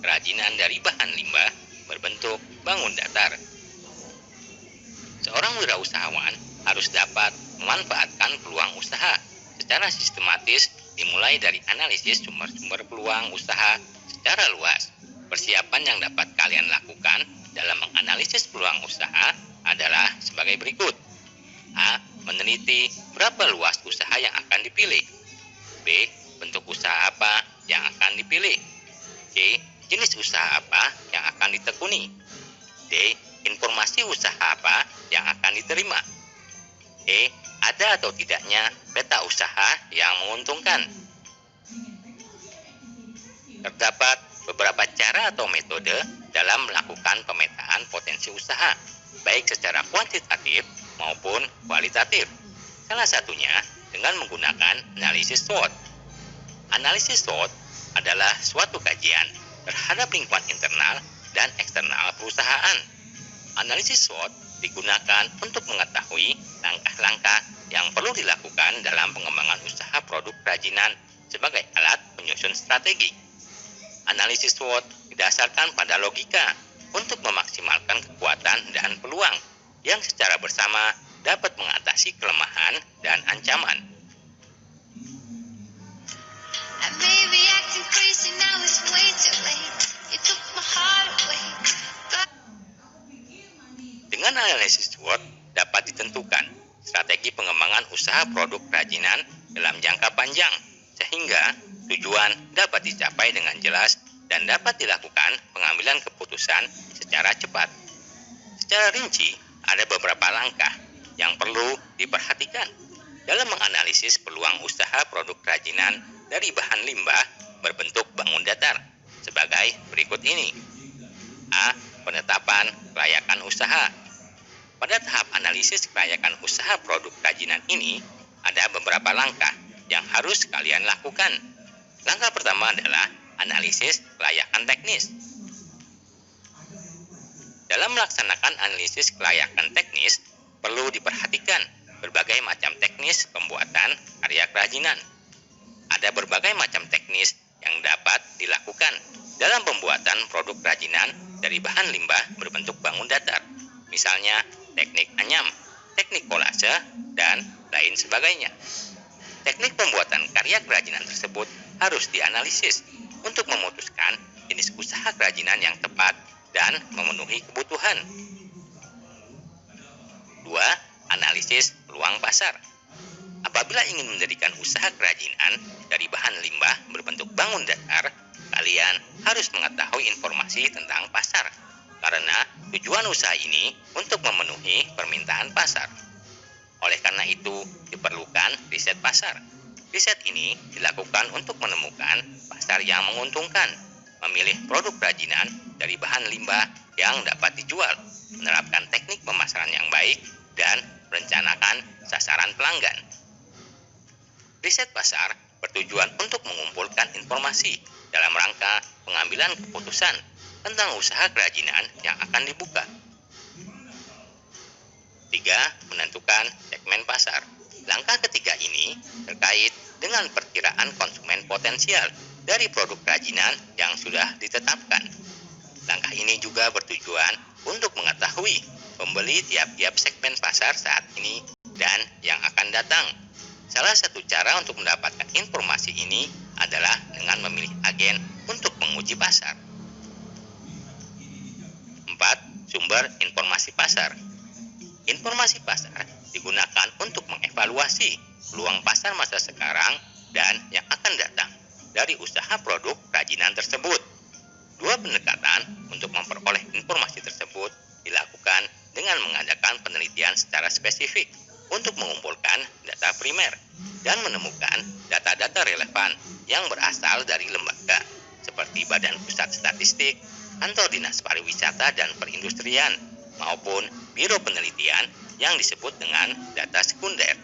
kerajinan dari bahan limbah berbentuk bangun datar. Seorang wirausahawan harus dapat memanfaatkan peluang usaha secara sistematis, dimulai dari analisis sumber-sumber peluang usaha secara luas. Persiapan yang dapat kalian lakukan dalam menganalisis peluang usaha adalah sebagai berikut. A. Meneliti berapa luas usaha yang akan dipilih. B. Bentuk usaha apa yang akan dipilih. C. Jenis usaha apa yang akan ditekuni. D. Informasi usaha apa yang akan diterima. E. Ada atau tidaknya peta usaha yang menguntungkan. Terdapat beberapa cara atau metode dalam melakukan pemetaan potensi usaha, baik secara kuantitatif maupun kualitatif. Salah satunya dengan menggunakan analisis SWOT. Analisis SWOT adalah suatu kajian terhadap lingkungan internal dan eksternal perusahaan. Analisis SWOT digunakan untuk mengetahui langkah-langkah yang perlu dilakukan dalam pengembangan usaha produk kerajinan sebagai alat penyusun strategi. Analisis SWOT didasarkan pada logika untuk memaksimalkan kekuatan dan peluang yang secara bersama dapat mengatasi kelemahan dan ancaman. Dengan analisis SWOT dapat ditentukan strategi pengembangan usaha produk kerajinan dalam jangka panjang, sehingga tujuan dapat dicapai dengan jelas dan dapat dilakukan pengambilan keputusan secara cepat. Secara rinci, ada beberapa langkah yang perlu diperhatikan dalam menganalisis peluang usaha produk kerajinan dari bahan limbah berbentuk bangun datar sebagai berikut ini. A. Penetapan kelayakan usaha. Pada tahap analisis kelayakan usaha produk kerajinan ini, ada beberapa langkah yang harus kalian lakukan. Langkah pertama adalah analisis kelayakan teknis. Dalam melaksanakan analisis kelayakan teknis, perlu diperhatikan berbagai macam teknis pembuatan karya kerajinan. Ada berbagai macam teknis yang dapat dilakukan dalam pembuatan produk kerajinan dari bahan limbah berbentuk bangun datar. Misalnya, teknik anyam, teknik kolase, dan lain sebagainya. Teknik pembuatan karya kerajinan tersebut harus dianalisis untuk memutuskan jenis usaha kerajinan yang tepat dan memenuhi kebutuhan. 2. Analisis peluang pasar. Apabila ingin mendirikan usaha kerajinan dari bahan limbah berbentuk bangun datar, kalian harus mengetahui informasi tentang pasar, karena tujuan usaha ini untuk memenuhi permintaan pasar. Oleh karena itu, diperlukan riset pasar. Riset ini dilakukan untuk menemukan pasar yang menguntungkan, memilih produk kerajinan dari bahan limbah yang dapat dijual, menerapkan teknik pemasaran yang baik, dan merencanakan sasaran pelanggan. Riset pasar bertujuan untuk mengumpulkan informasi dalam rangka pengambilan keputusan tentang usaha kerajinan yang akan dibuka. 3. Menentukan segmen pasar. Langkah ketiga ini terkait dengan perkiraan konsumen potensial dari produk kerajinan yang sudah ditetapkan. Langkah ini juga bertujuan untuk mengetahui pembeli tiap-tiap segmen pasar saat ini dan yang akan datang. Salah satu cara untuk mendapatkan informasi ini adalah dengan memilih agen untuk menguji pasar. 4. Sumber informasi pasar. Informasi pasar digunakan untuk mengevaluasi peluang pasar masa sekarang dan yang akan datang dari usaha produk kerajinan tersebut. Dua pendekatan untuk memperoleh informasi tersebut dilakukan dengan mengadakan penelitian secara spesifik untuk mengumpulkan data primer dan menemukan data-data relevan yang berasal dari lembaga seperti Badan Pusat Statistik, Kantor Dinas Pariwisata dan Perindustrian, maupun Biro Penelitian yang disebut dengan data sekunder.